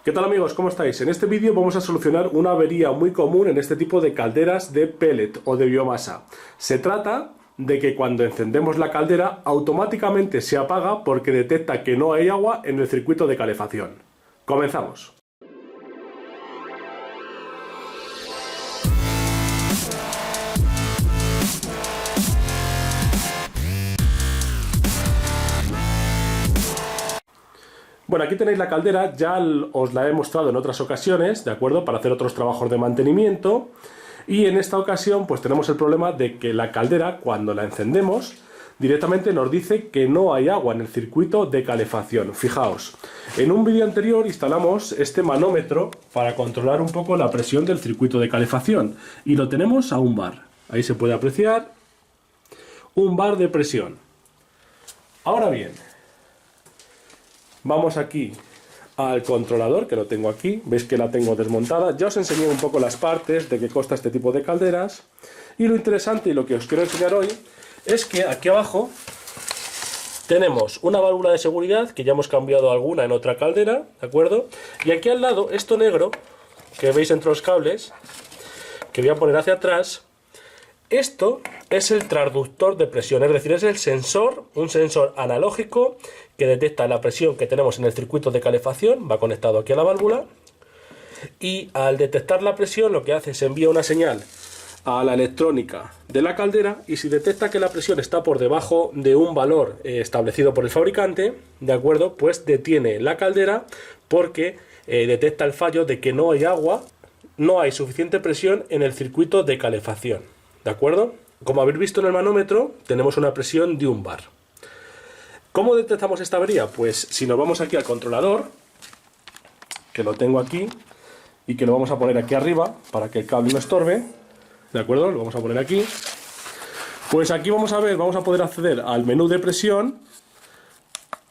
¿Qué tal amigos? ¿Cómo estáis? En este vídeo vamos a solucionar una avería muy común en este tipo de calderas de pellet o de biomasa. Se trata de que cuando encendemos la caldera automáticamente se apaga porque detecta que no hay agua en el circuito de calefacción. Comenzamos. Bueno, aquí tenéis la caldera, ya os la he mostrado en otras ocasiones, ¿de acuerdo? Para hacer otros trabajos de mantenimiento. Y en esta ocasión pues tenemos el problema de que la caldera, cuando la encendemos, directamente nos dice que no hay agua en el circuito de calefacción. Fijaos, en un vídeo anterior instalamos este manómetro para controlar un poco la presión del circuito de calefacción. Y lo tenemos a 1 bar. Ahí se puede apreciar 1 bar de presión. Ahora bien, vamos aquí al controlador, que lo tengo aquí, veis que la tengo desmontada. Ya os enseñé un poco las partes de qué consta este tipo de calderas. Y lo interesante y lo que os quiero enseñar hoy es que aquí abajo tenemos una válvula de seguridad, que ya hemos cambiado alguna en otra caldera, ¿de acuerdo? Y aquí al lado, esto negro, que veis entre los cables, que voy a poner hacia atrás, esto es el transductor de presión, es decir, es el sensor, un sensor analógico que detecta la presión que tenemos en el circuito de calefacción, va conectado aquí a la válvula, y al detectar la presión lo que hace es envía una señal a la electrónica de la caldera, y si detecta que la presión está por debajo de un valor establecido por el fabricante, ¿de acuerdo? Pues detiene la caldera porque detecta el fallo de que no hay agua, no hay suficiente presión en el circuito de calefacción. ¿De acuerdo? Como habéis visto en el manómetro, tenemos una presión de 1 bar. ¿Cómo detectamos esta avería? Pues si nos vamos aquí al controlador, que lo tengo aquí, y que lo vamos a poner aquí arriba, para que el cable no estorbe, ¿de acuerdo? Lo vamos a poner aquí. Pues aquí vamos a poder acceder al menú de presión,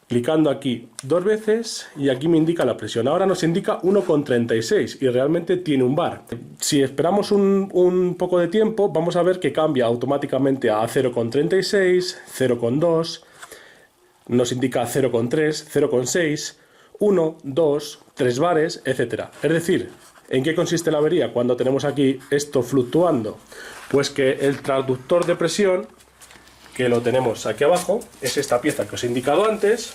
clicando aquí 2 veces, y aquí me indica la presión. Ahora nos indica 1,36 y realmente tiene 1 bar. Si esperamos un poco de tiempo, vamos a ver que cambia automáticamente a 0,36, 0,2, nos indica 0,3, 0,6, 1, 2, 3 bares, etc. Es decir, ¿en qué consiste la avería cuando tenemos aquí esto fluctuando? Pues que el transductor de presión, que lo tenemos aquí abajo, es esta pieza que os he indicado antes,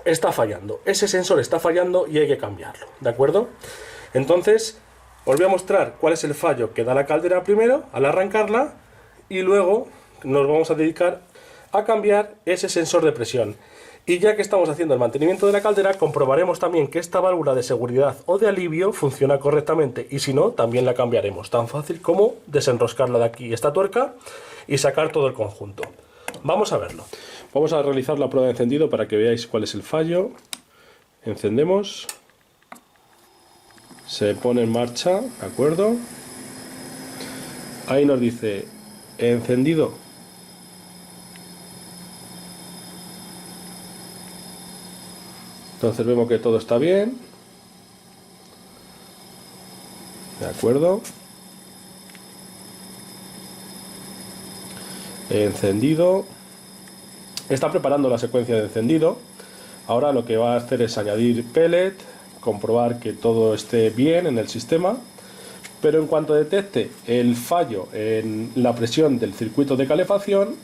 está fallando. Ese sensor está fallando y hay que cambiarlo, ¿de acuerdo? Entonces, os voy a mostrar cuál es el fallo que da la caldera primero, al arrancarla, y luego nos vamos a dedicar a cambiar ese sensor de presión. Y ya que estamos haciendo el mantenimiento de la caldera, comprobaremos también que esta válvula de seguridad o de alivio funciona correctamente, y si no, también la cambiaremos. Tan fácil como desenroscarla de aquí esta tuerca y sacar todo el conjunto. Vamos a verlo. Vamos a realizar la prueba de encendido para que veáis cuál es el fallo. Encendemos. Se pone en marcha, ¿de acuerdo? Ahí nos dice encendido. Entonces vemos que todo está bien. ¿De acuerdo? Encendido. Está preparando la secuencia de encendido. Ahora lo que va a hacer es añadir pellet, comprobar que todo esté bien en el sistema, pero en cuanto detecte el fallo en la presión del circuito de calefacción,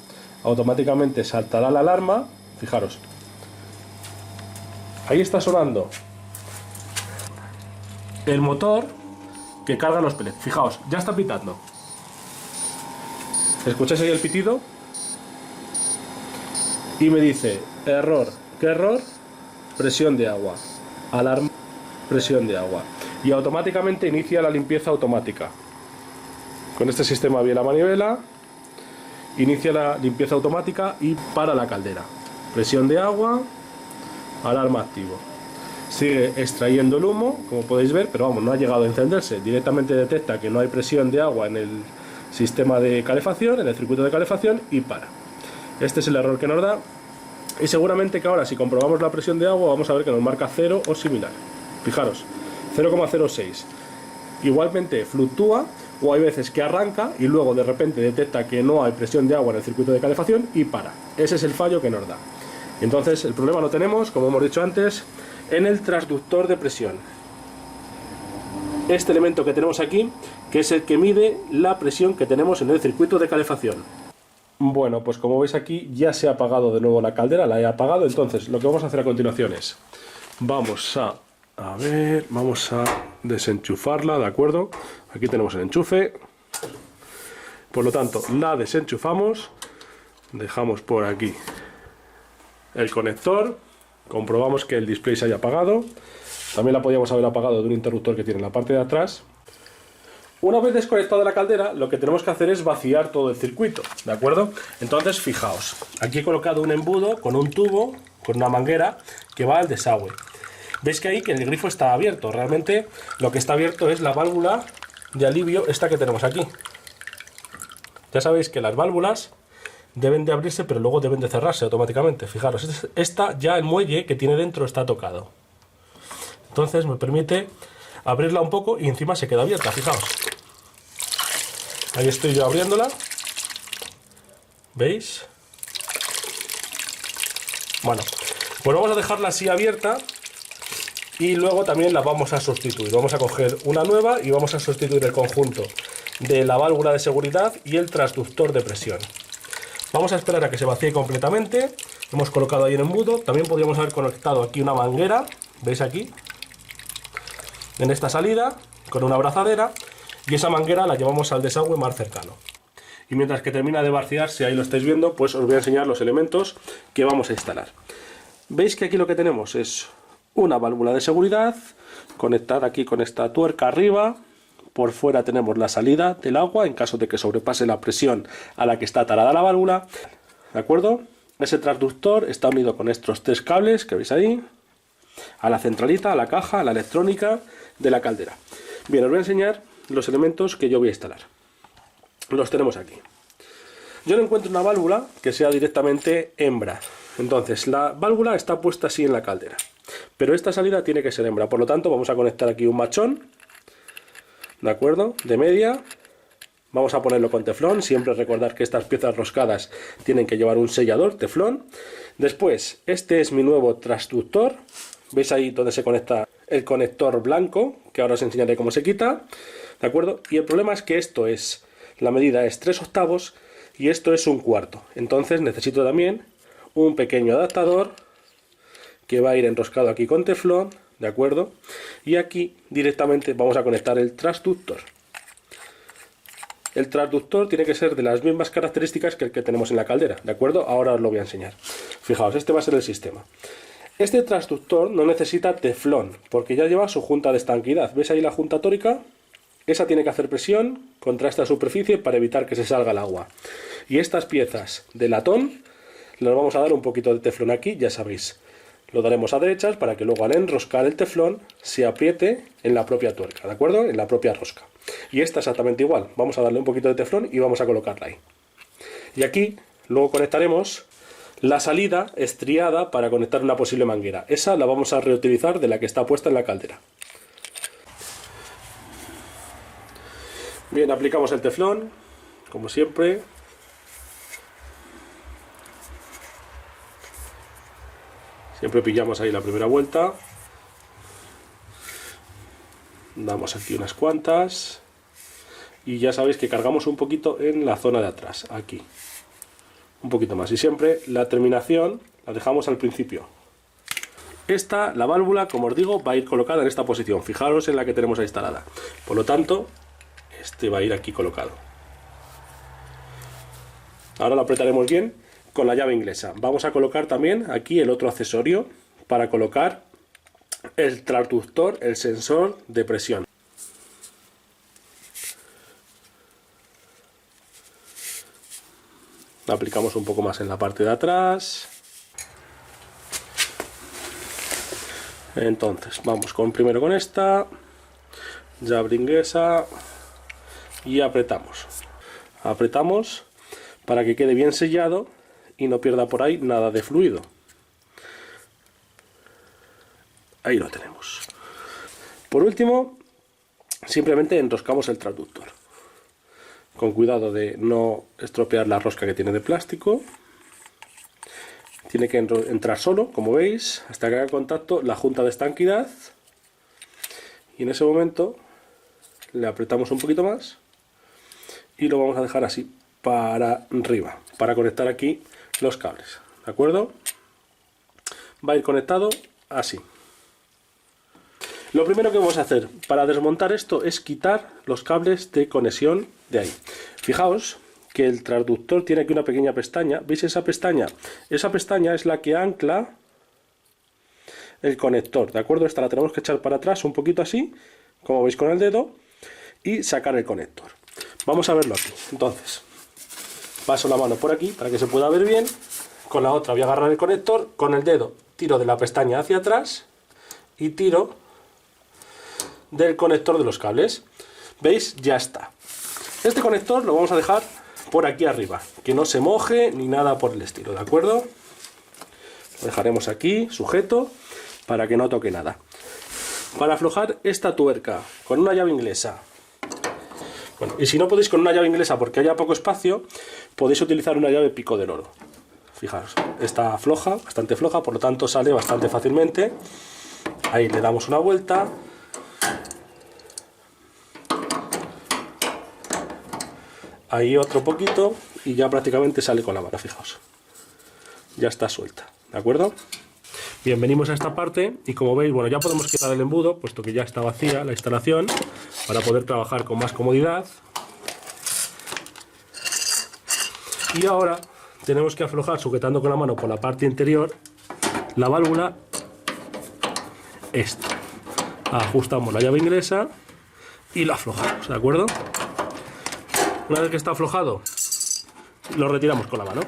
automáticamente saltará la alarma. Fijaros, ahí está sonando el motor que carga los pellets. Fijaos, ya está pitando. ¿Escucháis ahí el pitido? Y me dice, error. ¿Qué error? Presión de agua. Alarma, presión de agua. Y automáticamente inicia la limpieza automática. Con este sistema vía la manivela, inicia la limpieza automática y para la caldera. Presión de agua, alarma activo. Sigue extrayendo el humo, como podéis ver, pero vamos, no ha llegado a encenderse. Directamente detecta que no hay presión de agua en el sistema de calefacción, en el circuito de calefacción, y para. Este es el error que nos da, y seguramente que ahora si comprobamos la presión de agua vamos a ver que nos marca 0 o similar. Fijaros, 0,06. Igualmente fluctúa, o hay veces que arranca y luego de repente detecta que no hay presión de agua en el circuito de calefacción y para. Ese es el fallo que nos da. Entonces el problema lo tenemos, como hemos dicho antes, en el transductor de presión. Este elemento que tenemos aquí, que es el que mide la presión que tenemos en el circuito de calefacción. Bueno, pues como veis aquí ya se ha apagado de nuevo la caldera, la he apagado. Entonces lo que vamos a hacer a continuación es, vamos a desenchufarla, ¿de acuerdo? Aquí tenemos el enchufe. Por lo tanto, la desenchufamos, dejamos por aquí el conector, comprobamos que el display se haya apagado. También la podíamos haber apagado de un interruptor que tiene en la parte de atrás. Una vez desconectada la caldera, lo que tenemos que hacer es vaciar todo el circuito, ¿de acuerdo? Entonces, fijaos, aquí he colocado un embudo con un tubo, con una manguera que va al desagüe. Veis que ahí que el grifo está abierto. Realmente lo que está abierto es la válvula de alivio, esta que tenemos aquí. Ya sabéis que las válvulas deben de abrirse, pero luego deben de cerrarse automáticamente. Fijaros, esta ya el muelle que tiene dentro está tocado. Entonces me permite abrirla un poco y encima se queda abierta, fijaos. Ahí estoy yo abriéndola. ¿Veis? Bueno, pues vamos a dejarla así abierta y luego también la vamos a sustituir. Vamos a coger una nueva y vamos a sustituir el conjunto de la válvula de seguridad y el transductor de presión. Vamos a esperar a que se vacíe completamente. Hemos colocado ahí el embudo. También podríamos haber conectado aquí una manguera. ¿Veis aquí? En esta salida, con una abrazadera. Y esa manguera la llevamos al desagüe más cercano. Y mientras que termina de vaciarse, ahí lo estáis viendo, pues os voy a enseñar los elementos que vamos a instalar. Veis que aquí lo que tenemos es una válvula de seguridad, conectada aquí con esta tuerca arriba. Por fuera tenemos la salida del agua en caso de que sobrepase la presión a la que está atarada la válvula. ¿De acuerdo? Ese transductor está unido con estos tres cables que veis ahí, a la centralita, a la caja, a la electrónica de la caldera. Bien, os voy a enseñar los elementos que yo voy a instalar. Los tenemos aquí. Yo no encuentro una válvula que sea directamente hembra. Entonces, la válvula está puesta así en la caldera. Pero esta salida tiene que ser hembra. Por lo tanto, vamos a conectar aquí un machón. ¿De acuerdo? De media. Vamos a ponerlo con teflón. Siempre recordar que estas piezas roscadas tienen que llevar un sellador, teflón. Después, este es mi nuevo transductor. ¿Veis ahí donde se conecta el conector blanco? Que ahora os enseñaré cómo se quita. ¿De acuerdo? Y el problema es que esto es, la medida es 3/8 y esto es 1/4. Entonces necesito también un pequeño adaptador que va a ir enroscado aquí con teflón. ¿De acuerdo? Y aquí directamente vamos a conectar el transductor. El transductor tiene que ser de las mismas características que el que tenemos en la caldera. ¿De acuerdo? Ahora os lo voy a enseñar. Fijaos, este va a ser el sistema. Este transductor no necesita teflón porque ya lleva su junta de estanquidad. ¿Ves ahí la junta tórica? Esa tiene que hacer presión contra esta superficie para evitar que se salga el agua. Y estas piezas de latón les vamos a dar un poquito de teflón aquí, ya sabéis. Lo daremos a derechas para que luego al enroscar el teflón se apriete en la propia tuerca, ¿de acuerdo? En la propia rosca. Y esta exactamente igual. Vamos a darle un poquito de teflón y vamos a colocarla ahí. Y aquí luego conectaremos la salida estriada para conectar una posible manguera. Esa la vamos a reutilizar de la que está puesta en la caldera. Bien, aplicamos el teflón, como siempre. Siempre pillamos ahí la primera vuelta. Damos aquí unas cuantas. Y ya sabéis que cargamos un poquito en la zona de atrás, aquí. Un poquito más. Y siempre la terminación la dejamos al principio. Esta, la válvula, como os digo, va a ir colocada en esta posición. Fijaros en la que tenemos instalada. Por lo tanto, este va a ir aquí colocado. Ahora lo apretaremos bien con la llave inglesa. Vamos a colocar también aquí el otro accesorio para colocar el transductor, el sensor de presión. Lo aplicamos un poco más en la parte de atrás. Entonces vamos primero con esta llave inglesa y apretamos. Apretamos para que quede bien sellado y no pierda por ahí nada de fluido. Ahí lo tenemos. Por último, simplemente enroscamos el transductor. Con cuidado de no estropear la rosca que tiene de plástico. tiene que entrar solo, como veis, hasta que haga contacto la junta de estanquidad, y en ese momento le apretamos un poquito más y lo vamos a dejar así para arriba, para conectar aquí los cables, ¿de acuerdo? Va a ir conectado así. Lo primero que vamos a hacer para desmontar esto es quitar los cables de conexión de ahí. Fijaos que el transductor tiene aquí una pequeña pestaña. ¿Veis esa pestaña? Esa pestaña es la que ancla el conector, ¿de acuerdo? Esta la tenemos que echar para atrás un poquito así, como veis con el dedo, y sacar el conector. Vamos a verlo aquí. Entonces, paso la mano por aquí para que se pueda ver bien. Con la otra voy a agarrar el conector, con el dedo tiro de la pestaña hacia atrás y tiro del conector de los cables. ¿Veis? Ya está. Este conector lo vamos a dejar por aquí arriba, que no se moje ni nada por el estilo, ¿de acuerdo? Lo dejaremos aquí sujeto para que no toque nada. Para aflojar esta tuerca con una llave inglesa, bueno, y si no podéis con una llave inglesa porque haya poco espacio, podéis utilizar una llave pico del oro. Fijaros, está floja, bastante floja, por lo tanto sale bastante fácilmente. Ahí le damos una vuelta. Ahí otro poquito y ya prácticamente sale con la mano, fijaos. Ya está suelta, ¿de acuerdo? Bien, venimos a esta parte y como veis, bueno, ya podemos quitar el embudo, puesto que ya está vacía la instalación, para poder trabajar con más comodidad. Y ahora tenemos que aflojar, sujetando con la mano por la parte interior, la válvula esta. Ajustamos la llave inglesa y la aflojamos, ¿de acuerdo? Una vez que está aflojado, lo retiramos con la mano.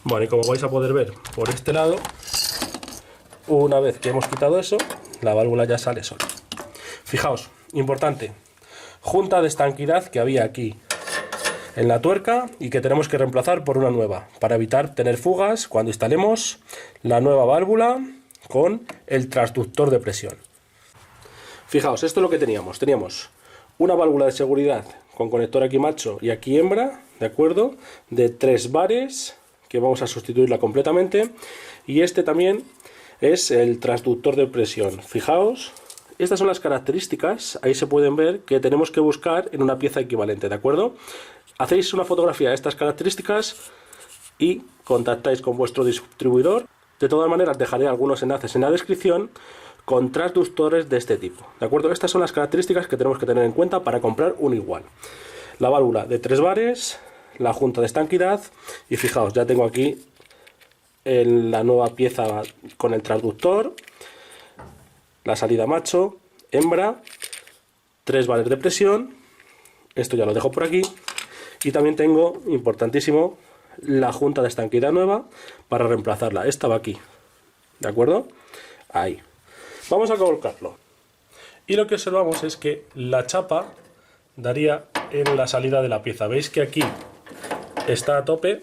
Bueno, y como vais a poder ver por este lado, una vez que hemos quitado eso, la válvula ya sale sola. Fijaos, importante, junta de estanquidad que había aquí en la tuerca y que tenemos que reemplazar por una nueva, para evitar tener fugas cuando instalemos la nueva válvula con el transductor de presión. Fijaos, esto es lo que teníamos. Teníamos una válvula de seguridad con conector aquí macho y aquí hembra, ¿de acuerdo? De 3 bares, que vamos a sustituirla completamente. Y este también es el transductor de presión. Fijaos, estas son las características, ahí se pueden ver, que tenemos que buscar en una pieza equivalente, ¿de acuerdo? Hacéis una fotografía de estas características y contactáis con vuestro distribuidor. De todas maneras, dejaré algunos enlaces en la descripción con transductores de este tipo, ¿de acuerdo? Estas son las características que tenemos que tener en cuenta para comprar un igual. La válvula de 3 bares, la junta de estanquidad y fijaos, ya tengo aquí la nueva pieza con el transductor, la salida macho, hembra, 3 bares de presión, esto ya lo dejo por aquí, y también tengo, importantísimo, la junta de estanquidad nueva para reemplazarla. Esta va aquí, ¿de acuerdo? Ahí. Vamos a colocarlo. Y lo que observamos es que la chapa daría en la salida de la pieza. Veis que aquí está a tope.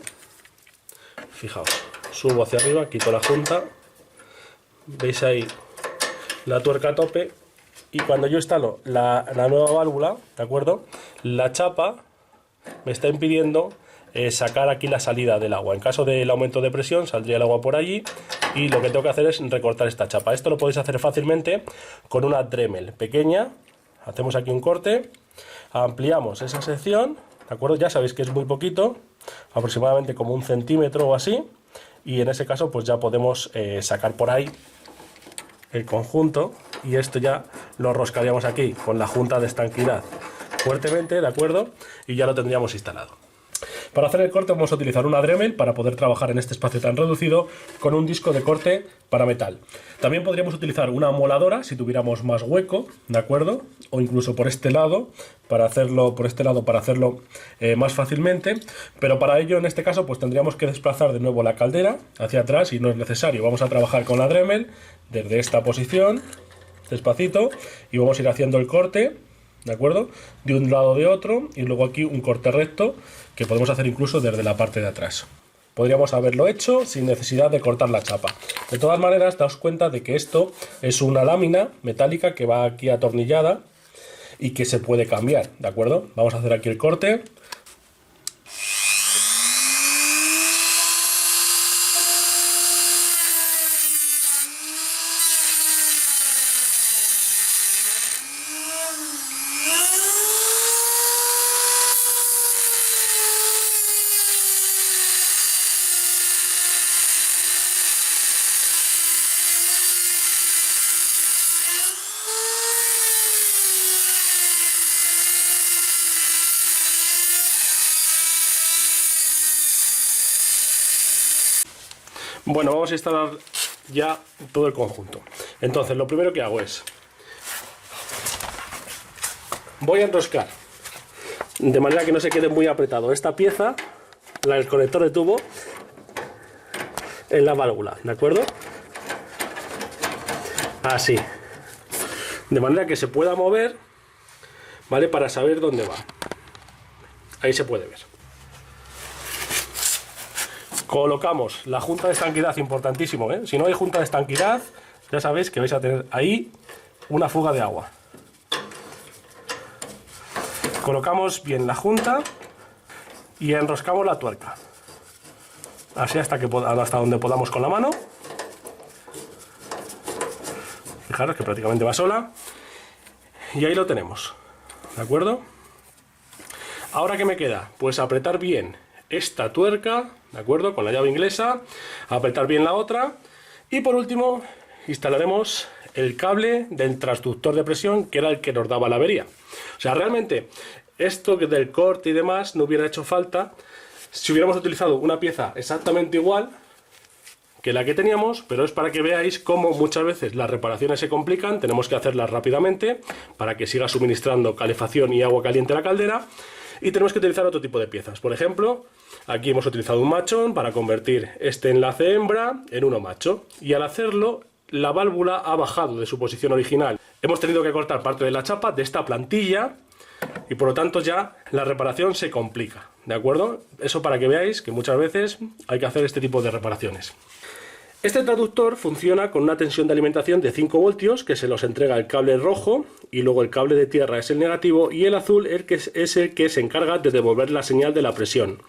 Fijaos, subo hacia arriba, quito la junta. Veis ahí la tuerca a tope. Y cuando yo instalo la nueva válvula, ¿de acuerdo? La chapa me está impidiendo sacar aquí la salida del agua. En caso del aumento de presión saldría el agua por allí y lo que tengo que hacer es recortar esta chapa. Esto lo podéis hacer fácilmente con una Dremel pequeña. Hacemos aquí un corte, ampliamos esa sección, ¿de acuerdo? Ya sabéis que es muy poquito, aproximadamente como 1 centímetro o así, y en ese caso pues ya podemos sacar por ahí el conjunto y esto ya lo roscaríamos aquí con la junta de estanquidad fuertemente, ¿de acuerdo? Y ya lo tendríamos instalado. Para hacer el corte vamos a utilizar una Dremel para poder trabajar en este espacio tan reducido con un disco de corte para metal. También podríamos utilizar una amoladora si tuviéramos más hueco, ¿de acuerdo? O incluso por este lado para hacerlo más fácilmente, pero para ello en este caso pues tendríamos que desplazar de nuevo la caldera hacia atrás y no es necesario. Vamos a trabajar con la Dremel desde esta posición, despacito, y vamos a ir haciendo el corte, ¿de acuerdo? De un lado o de otro, y luego aquí un corte recto que podemos hacer incluso desde la parte de atrás. Podríamos haberlo hecho sin necesidad de cortar la chapa. De todas maneras, daos cuenta de que esto es una lámina metálica que va aquí atornillada y que se puede cambiar, ¿de acuerdo? Vamos a hacer aquí el corte. Bueno, vamos a instalar ya todo el conjunto. Entonces, lo primero que hago es... voy a enroscar, de manera que no se quede muy apretado, esta pieza, el conector de tubo, en la válvula, ¿de acuerdo? Así. De manera que se pueda mover, ¿vale? Para saber dónde va. Ahí se puede ver. Colocamos la junta de estanquidad, importantísimo, ¿eh? Si no hay junta de estanquidad, ya sabéis que vais a tener ahí una fuga de agua. Colocamos bien la junta y enroscamos la tuerca. Así hasta donde podamos con la mano. Fijaros que prácticamente va sola. Y ahí lo tenemos. ¿De acuerdo? Ahora, ¿qué me queda? Pues apretar bien esta tuerca, ¿de acuerdo? Con la llave inglesa, apretar bien la otra y por último instalaremos el cable del transductor de presión, que era el que nos daba la avería. O sea, realmente esto del corte y demás no hubiera hecho falta si hubiéramos utilizado una pieza exactamente igual que la que teníamos, pero es para que veáis cómo muchas veces las reparaciones se complican, tenemos que hacerlas rápidamente para que siga suministrando calefacción y agua caliente a la caldera. Y tenemos que utilizar otro tipo de piezas. Por ejemplo, aquí hemos utilizado un machón para convertir este enlace hembra en uno macho. Y al hacerlo, la válvula ha bajado de su posición original. Hemos tenido que cortar parte de la chapa de esta plantilla y por lo tanto ya la reparación se complica. ¿De acuerdo? Eso para que veáis que muchas veces hay que hacer este tipo de reparaciones. Este transductor funciona con una tensión de alimentación de 5 voltios que se los entrega el cable rojo y luego el cable de tierra es el negativo y el azul es el que se encarga de devolver la señal de la presión.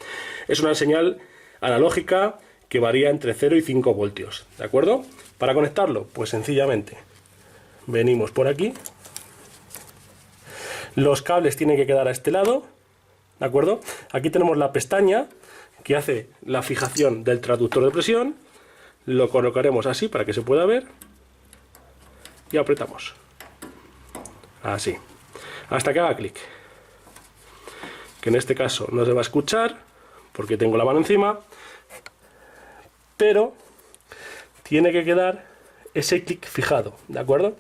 Es una señal analógica que varía entre 0 y 5 voltios. ¿De acuerdo? Para conectarlo, pues sencillamente venimos por aquí. Los cables tienen que quedar a este lado. ¿De acuerdo? Aquí tenemos la pestaña que hace la fijación del transductor de presión. Lo colocaremos así para que se pueda ver y apretamos así hasta que haga clic, que en este caso no se va a escuchar porque tengo la mano encima, pero tiene que quedar ese clic fijado, ¿de acuerdo?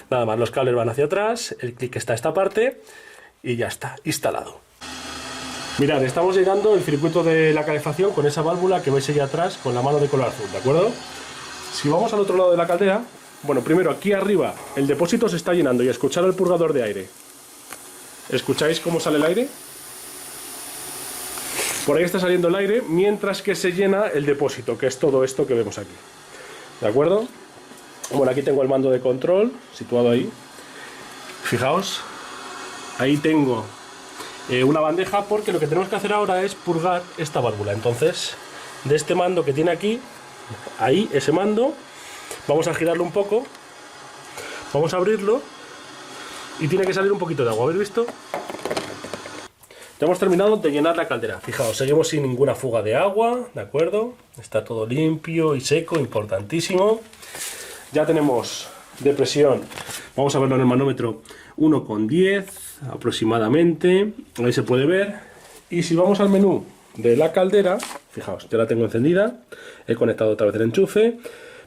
Nada más, los cables van hacia atrás, el clic está a esta parte y ya está instalado. Mirad, estamos llegando el circuito de la calefacción con esa válvula que veis ahí atrás con la mano de color azul, ¿de acuerdo? Si vamos al otro lado de la caldera, bueno, primero aquí arriba el depósito se está llenando y escuchar el purgador de aire. ¿Escucháis cómo sale el aire? Por ahí está saliendo el aire mientras que se llena el depósito, que es todo esto que vemos aquí. ¿De acuerdo? Bueno, aquí tengo el mando de control situado ahí. Fijaos, ahí tengo una bandeja porque lo que tenemos que hacer ahora es purgar esta válvula. Entonces, de este mando que tiene aquí, ahí, ese mando, vamos a girarlo un poco, vamos a abrirlo y tiene que salir un poquito de agua. ¿Habéis visto? Ya hemos terminado de llenar la caldera. Fijaos, seguimos sin ninguna fuga de agua, ¿de acuerdo? Está todo limpio y seco, importantísimo. Ya tenemos de presión, vamos a verlo en el manómetro, 1,10 aproximadamente, ahí se puede ver. Y si vamos al menú de la caldera, fijaos, ya la tengo encendida, he conectado otra vez el enchufe,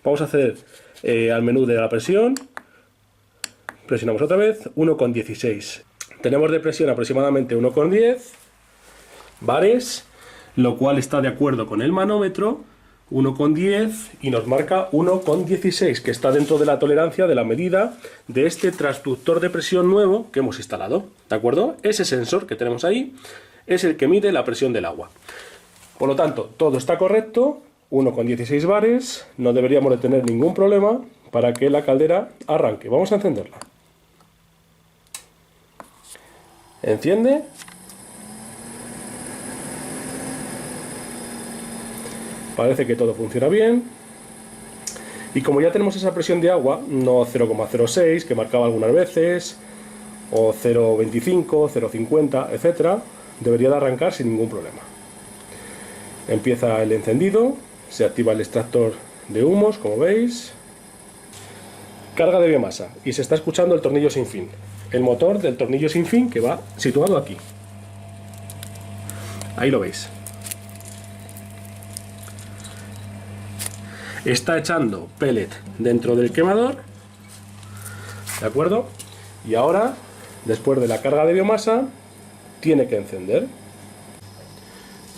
vamos a hacer al menú de la presión, presionamos otra vez, 1,16. Tenemos de presión aproximadamente 1,10 bares, lo cual está de acuerdo con el manómetro, 1,10 y nos marca 1,16, que está dentro de la tolerancia de la medida de este transductor de presión nuevo que hemos instalado, ¿de acuerdo? Ese sensor que tenemos ahí es el que mide la presión del agua. Por lo tanto, todo está correcto, 1,16 bares, no deberíamos de tener ningún problema para que la caldera arranque. Vamos a encenderla. Enciende. Parece que todo funciona bien. Y como ya tenemos esa presión de agua, no 0,06 que marcaba algunas veces, o 0,25, 0,50, etcétera, debería de arrancar sin ningún problema. Empieza el encendido, se activa el extractor de humos, como veis. Carga de biomasa y se está escuchando el tornillo sin fin. El motor del tornillo sin fin que va situado aquí. Ahí lo veis. está echando pellet dentro del quemador, ¿de acuerdo? Y ahora, después de la carga de biomasa, tiene que encender.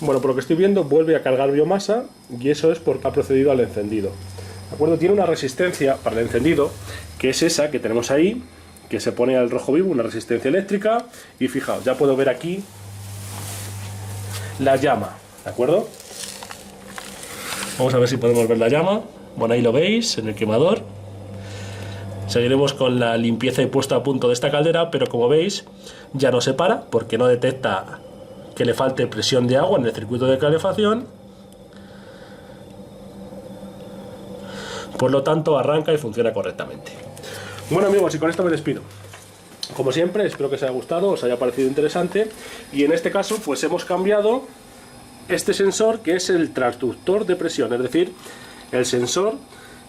Bueno, por lo que estoy viendo, vuelve a cargar biomasa y eso es porque ha procedido al encendido. ¿De acuerdo? Tiene una resistencia para el encendido, que es esa que tenemos ahí, que se pone al rojo vivo, una resistencia eléctrica, y fijaos, ya puedo ver aquí la llama, ¿de acuerdo? Vamos a ver si podemos ver la llama. Bueno, ahí lo veis, en el quemador. Seguiremos con la limpieza y puesta a punto de esta caldera, pero como veis, ya no se para, porque no detecta que le falte presión de agua en el circuito de calefacción. Por lo tanto, arranca y funciona correctamente. Bueno amigos, y con esto me despido. Como siempre, espero que os haya gustado, os haya parecido interesante. Y en este caso, pues hemos cambiado este sensor, que es el transductor de presión, es decir, el sensor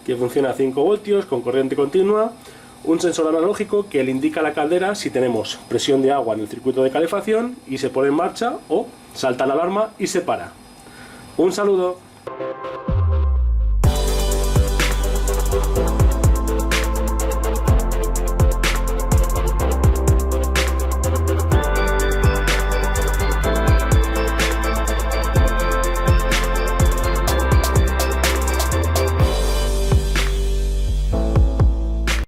que funciona a 5 voltios con corriente continua, un sensor analógico que le indica a la caldera si tenemos presión de agua en el circuito de calefacción y se pone en marcha, o salta la alarma y se para. Un saludo.